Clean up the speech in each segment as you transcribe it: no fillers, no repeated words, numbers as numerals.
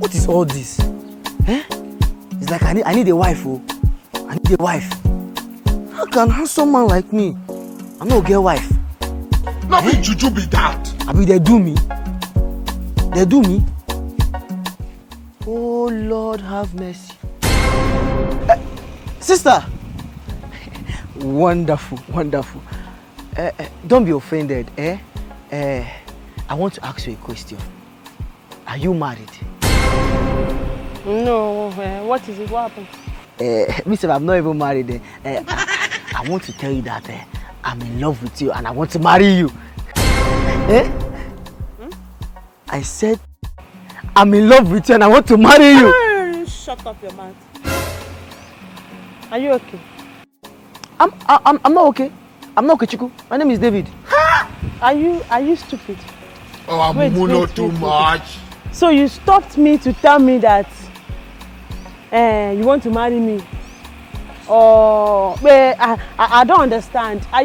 What is all this? Eh? It's like I need a wife, oh. I need a wife. How can handsome man like me? I no get wife. Not be juju be that. I mean, they do me. They do me. Oh Lord, have mercy. Sister. Wonderful, wonderful. Don't be offended, eh? I want to ask you a question. Are you married? No, what is it? What happened? Mister, I'm not even married. I want to tell you that I'm in love with you and I want to marry you. I said I'm in love with you and I want to marry you. Shut up your mouth. Are you okay? I'm not okay. I'm not okay, Chiku. My name is David. Are you stupid? Oh, I'm not too much. So you stopped me to tell me that you want to marry me? Or I don't understand. Are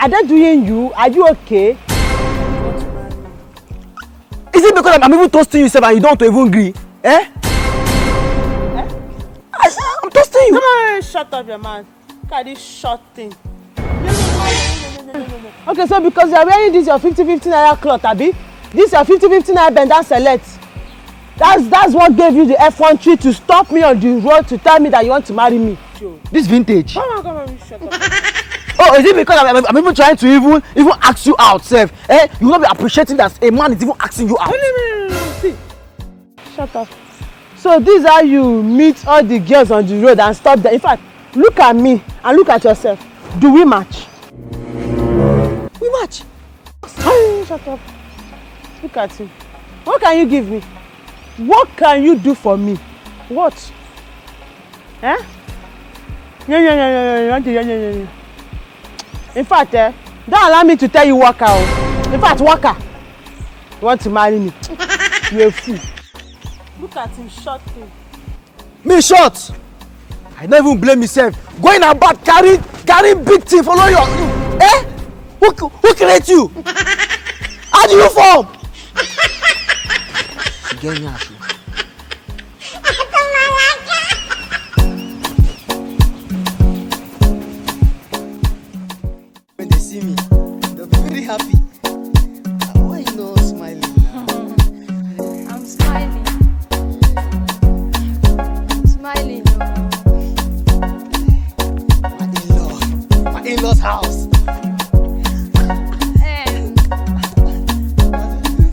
they doing you? Are you okay? Is it because I'm even toasting you, and you don't even agree? I'm toasting you. No, shut up your mouth. Look at this short thing. Okay, so because you're wearing this your 50-50 naira cloth, Abi? This your 50-50 naira bend and select. That's what gave you the F1 tree to stop me on the road to tell me that you want to marry me. This vintage. Come on, shut up. Oh, is it because I'm even trying to even ask you out, Seth? You will not be appreciating that a man is even asking you out. No. See. Shut up. So this is how you meet all the girls on the road and stop them. In fact, look at me and look at yourself. Do we match? We match. Shut up. Look at you. What can you give me? What can you do for me? What? Yeah. In fact, don't allow me to tell you Waka. In fact, Waka, you want to marry me? You're a fool. Look at him, short thing. Me short? I don't even blame myself. Going about carrying big thing, follow you. Who create you? How do you form? She get me actually. When they see me, they'll be very happy. Why you not smiling? I'm smiling. Smiling. My in-laws house.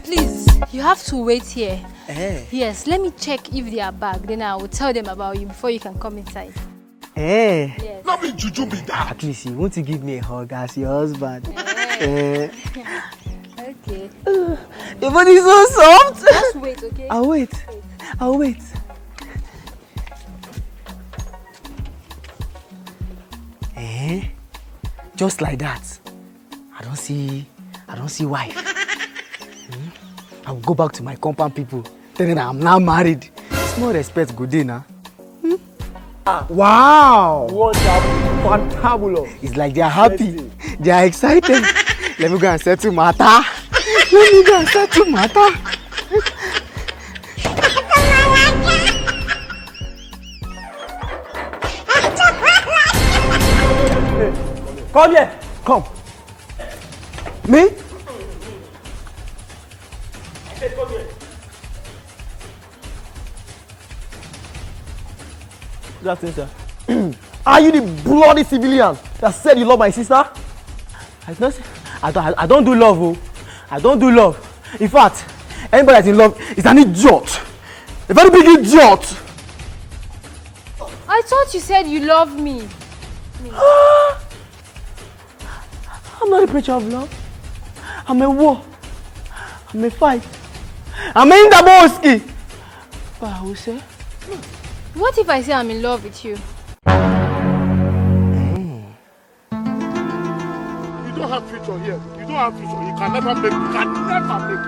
Please, you have to wait here. Yes, let me check if they are back. Then I will tell them about you before you can come inside. Yes. Not be juju be that. At least you want to give me a hug as your husband. Okay. Your body is so soft. Just wait, okay? I'll wait. Just like that. I don't see wife. I'll go back to my compound people. Tell them I'm now married. Small respect, good day now. Wow! Wonderful, fantabulous. It's like they are happy. They are excited. Let me go and settle matter. Come here. Come. Me? Come here. Good afternoon, sir. Are you the bloody civilian that said you love my sister? I don't do love, oh. I don't do love. In fact, anybody that's in love is an idiot. A very big idiot. I thought you said you love me. I'm not a preacher of love. I'm a war. I'm a fight. I'm in the Boski. But I will say. What if I say I'm in love with you? You don't have future here. You don't have future. You can never make it. You can never make it.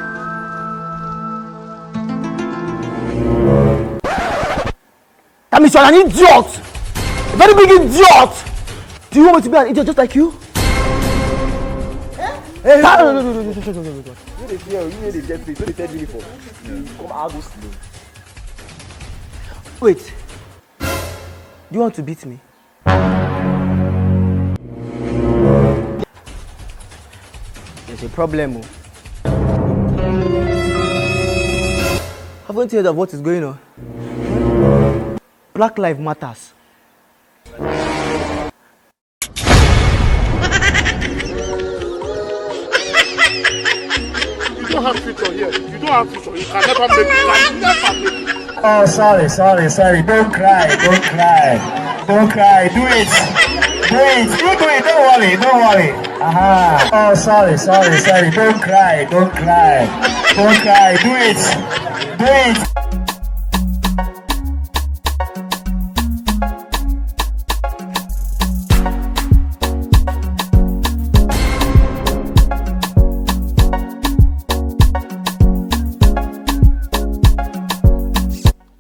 That means you're an idiot. A very big idiot. Do you want me to be an idiot just like you? Hey, No. you dey fear, you dey get face, you dey tell uniform. Come out go slow. Wait. Do you want to beat me? There's a problem. Haven't you heard of what is going on? Black Lives Matters. You don't have future here. You don't have future. You can never make it. You can never make it. Oh, sorry. Don't cry. Do it. You do it. Don't worry. Oh, sorry. Don't cry. Do it.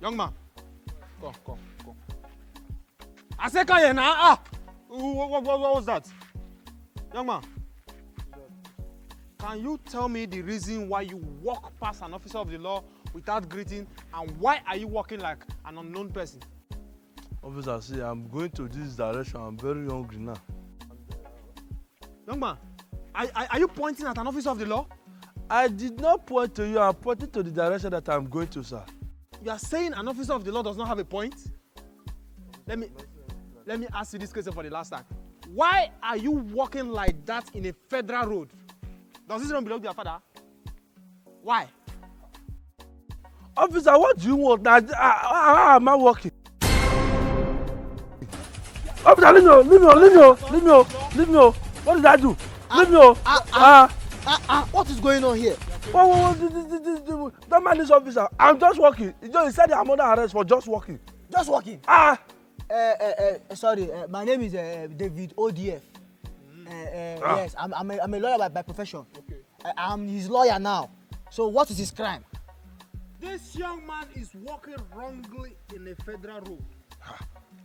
Young man, come. I said, come here now. What was that? Young man, can you tell me the reason why you walk past an officer of the law without greeting, and why are you walking like an unknown person? Officer, see, I'm going to this direction. I'm very hungry now. Young man, are you pointing at an officer of the law? I did not point to you. I'm pointing to the direction that I'm going to, sir. You are saying an officer of the law does not have a point? Let me ask you this question for the last time. Why are you walking like that in a federal road? Does this road belong to your father? Why? Officer, what do you want? Now, how am I walking? Officer, leave me. What did I do? Leave me. What is going on here? Don't mind this officer. I'm just walking. He said I'm under arrest for just walking. Just walking. Sorry, my name is David ODF. Yes, I'm a lawyer by profession. Okay. I'm his lawyer now. So what is his crime? This young man is walking wrongly in a federal road.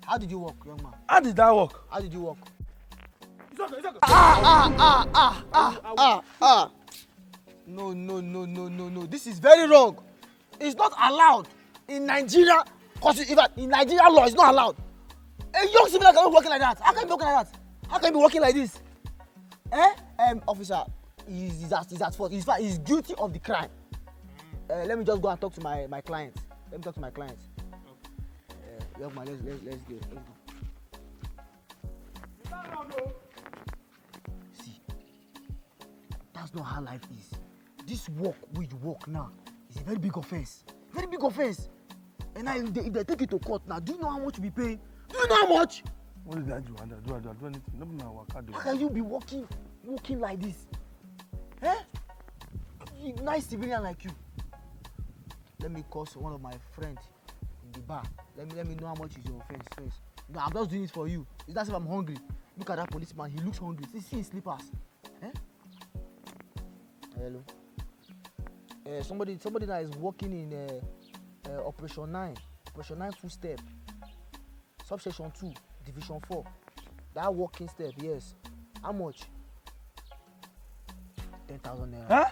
How did you walk, young man? How did I walk? How did you walk? It's okay. No. This is very wrong. It's not allowed in Nigeria. Because in Nigerian law, it's not allowed. A young civilian cannot be walking like that. How can you be walking like that? How can you be walking like this? Officer, he's at fault. He's guilty of the crime. Let me just go and talk to my client. Young man, let's go. See, that's not how life is. This walk we walk now is a very big offense. And now if they take it to court now, do you know how much we pay? Do you know how much? What did I do? I do anything. How can you be walking like this? Nice civilian like you. Let me call one of my friends in the bar. Let me know how much is your offense first. No, I'm just doing it for you. It's not as if I'm hungry. Look at that policeman. He looks hungry. See his slippers. Hello. Somebody that is working in Operation 9 full step, subsection 2, division 4. That working step, yes. How much? 10,000 naira. Huh?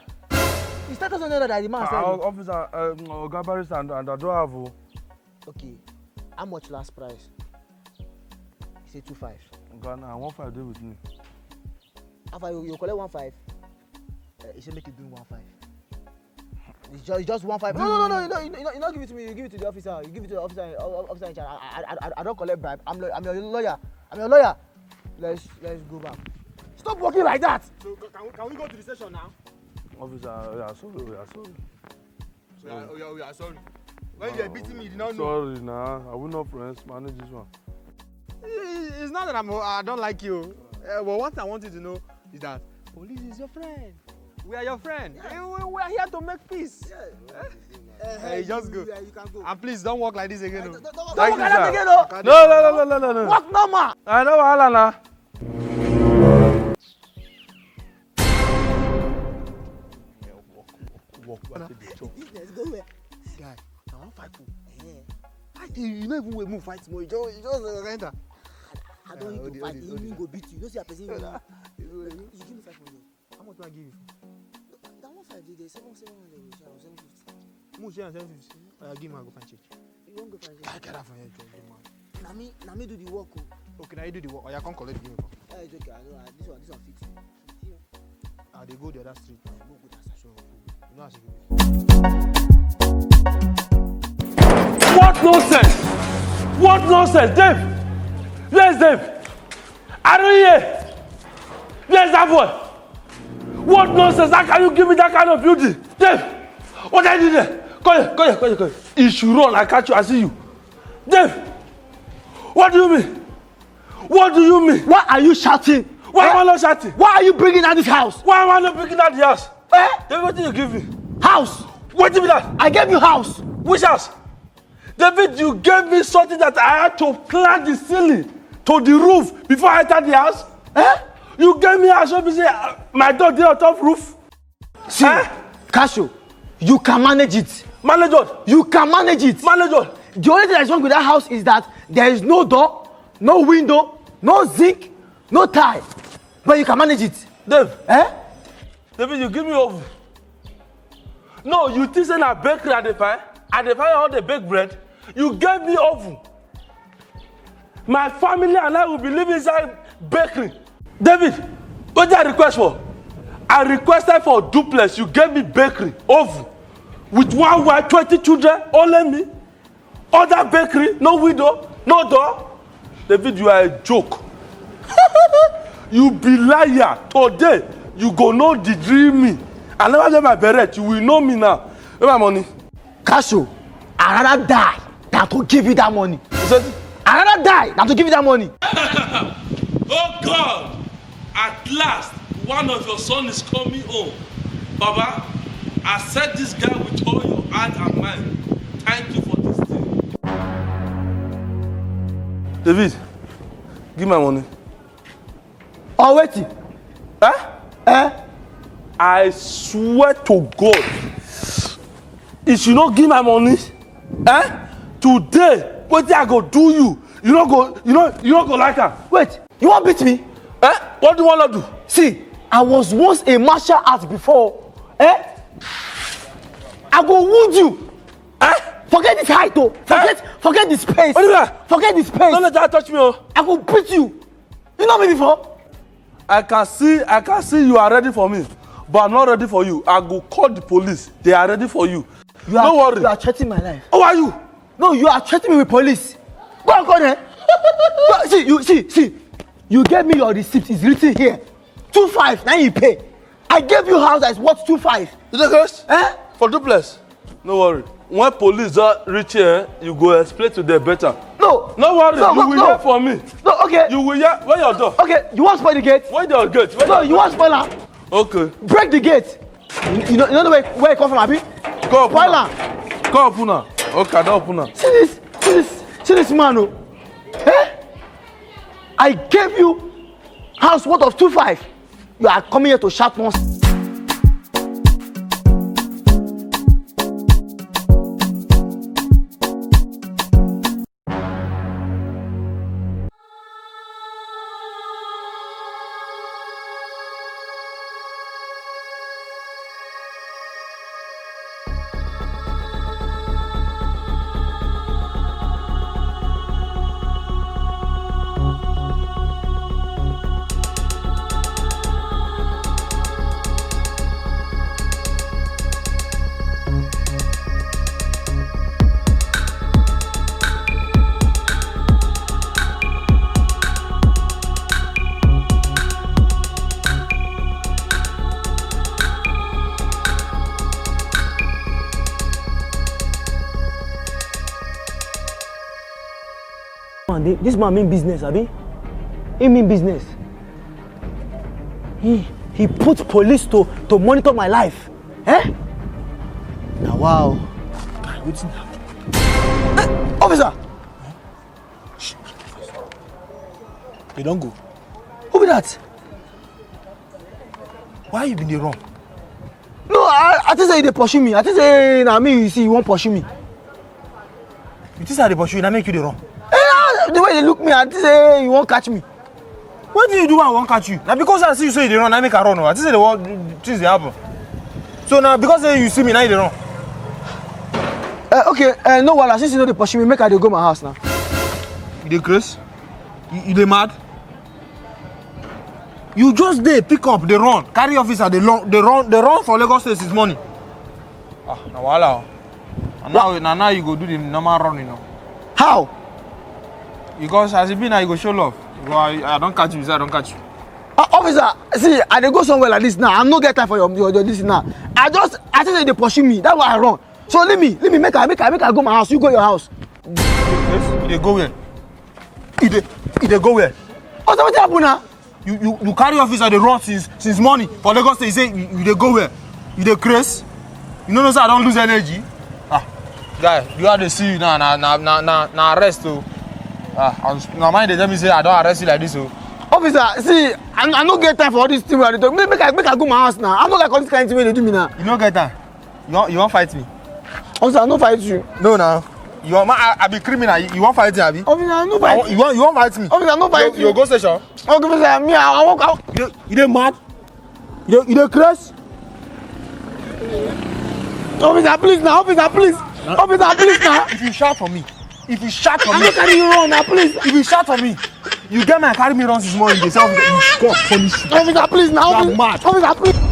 It's 10,000 naira that the man said. Officer, Gabaris and I don't have. Okay. How much last price? He said 2.5. Ghana, 1.5 do with me. After you collect 1.5, he said make you bring 1.5. It's just 1.5. No. You not give it to me. You give it to the officer. You give it to the officer in charge. I don't collect bribe. I'm your lawyer. Let's go back. Stop walking like that. So can we go to the station now? Officer, we are sorry. We are sorry. When you are beating me, you did not know. Sorry, nah. I will not friends manage this one. It's not that I don't like you. But what I want you to know is that police is your friend. We are your friend. Yeah. We are here to make peace. Yeah. Just go. Yeah, you can go. And please don't walk like this again. Don't walk like that again. No. Walk normal. I know Alana. Walk. Let's go where? Guy, I want fight you. You don't even move fight more. You just enter. I don't need to fight. He go beat you. You don't see a person. You give me 5 million. How much do I I give you? That 150, there's 700, 750. Move share 750. Give me, I go find change. You won't go find it. I get that from here, John. Na me do the work. Okay, now you do the work. Or you can't collect the give me. It's okay. I know. This one fits. They go the other street now. Go that side. So, you know how to give me. What nonsense! What nonsense, Dave? Where's Dave? I don't hear. Where's that boy? What nonsense? How can you give me that kind of beauty? Dave, what are you doing there? Come here. If you run, I catch you, I see you. Dave, what do you mean? What do you mean? Why are you shouting? Why am I not shouting? Why are you bringing out this house? Why am I not bringing out the house? Eh? David, what did you give me? House. What did you that? I gave you house. Which house? David, you gave me something that I had to climb the ceiling to the roof before I entered the house. Eh? You gave me a house, you say my dog dey on top roof. See, Casio, you can manage it. Manage what? You can manage it. Manage what? The only thing that's wrong with that house is that there is no door, no window, no zinc, no tile. But you can manage it. Dave. Eh? David, you give me oven. No, you think say na bakery I dey find all the baked bread. You gave me oven. My family and I will be living inside bakery. David, what did I request for? I requested for duplex. You gave me bakery, oven. With one wife, 20 children, only me. Other bakery, no window, no door. David, you are a joke. You be liar. Today, you go know the real me. I never get my beret. You will know me now. Where my money? Casio, I'd rather die than to give you that money. You said? I'd rather die than to give you that money. Oh God! At last, one of your sons is coming home. Baba, accept this guy with all your heart and mind. Thank you for this thing. David, give my money. Oh, wait. I swear to God, if you don't give my money, today, what I go do you? You don't go like her. Wait, you want to beat me? What do you want to do? See, I was once a martial art before. I go wound you. Forget this height, though. Forget the space. Forget the space. Don't let that touch me, oh. I go beat you. You know me before? I can see you are ready for me, but I'm not ready for you. I go call the police. They are ready for you. Don't worry. You are threatening my life. Who are you? No, you are threatening me with police. Go on, there. See. You gave me your receipt. It's written here. 2.5. Now you pay. I gave you house that's worth 2.5. Is that correct? For duplex. No worry. When police reach here, you go explain to them better. No. No worry. You will hear from me. No, okay. You will hear. Where your door? Okay. You want to spoil the gate? Where your gate? No, you want to spoil her? Okay. Break the gate. You know the way where you come from, Abi? Go up. Spoil her. Go open her. Okay, don't open her. See this man, oh. I gave you house worth of 2.5. You are coming here to shout once. This man mean business, Abi. He mean business. He put police to monitor my life. Now wow. What's in officer. Shh. They don't go. Who be that? Why you been there wrong? No, I think say they pursue me. I think say na me you see you won't pursue me. You think how they pursue you, that make you the wrong? The way they look me, I think say you won't catch me. What did you do when I won't catch you? Now because I see you say you dey run, I make a run. I think say the what things dey happen. So now because you see me now you dey run. Okay, no wahala, since you know they pursue me, make I dey go my house now. You dey craze? You dey mad? You just dey pick up, dey run, carry officer, dey run for Lagos State since morning. Ah, na wahala. And now you go do the normal run, you know. How? Because as it be now, you go show love. I don't catch you, I don't catch you. Officer, see, I dey go somewhere like this now. I no get time for your this now. I think they pursue me. That's why I run. So leave me, make I go my house. You go your house. Yes, you dey go where? You dey go where? What's what happen now? You carry officer, dey run since morning for Lagos State. You say you dey go where? You dey craze? You know say I don't lose energy. Ah, guy, you have to see you now. Na arrest oh. Ah, now mind they tell me say I don't arrest you like this oh. Officer, see, I no get time for all this thing where they talk. Make I go my house now. I'm not like all this kind of thing where they do me now. You no get time. You won't fight me. Officer, I no fight you. No, now. You want I be criminal. You won't fight me, Abi? Officer, I no fight you. You won't fight me. Officer, I no fight you. You go station. Officer, me, I walk out. You dey mad? You dey craze? Officer, please now. Officer, please. Officer, please now. If you shout for me, I'm not carry you run now, please. If you shout for me, you get my carry me run this morning. They say, you God punish you. Officer, please now. You are mad. Officer, please.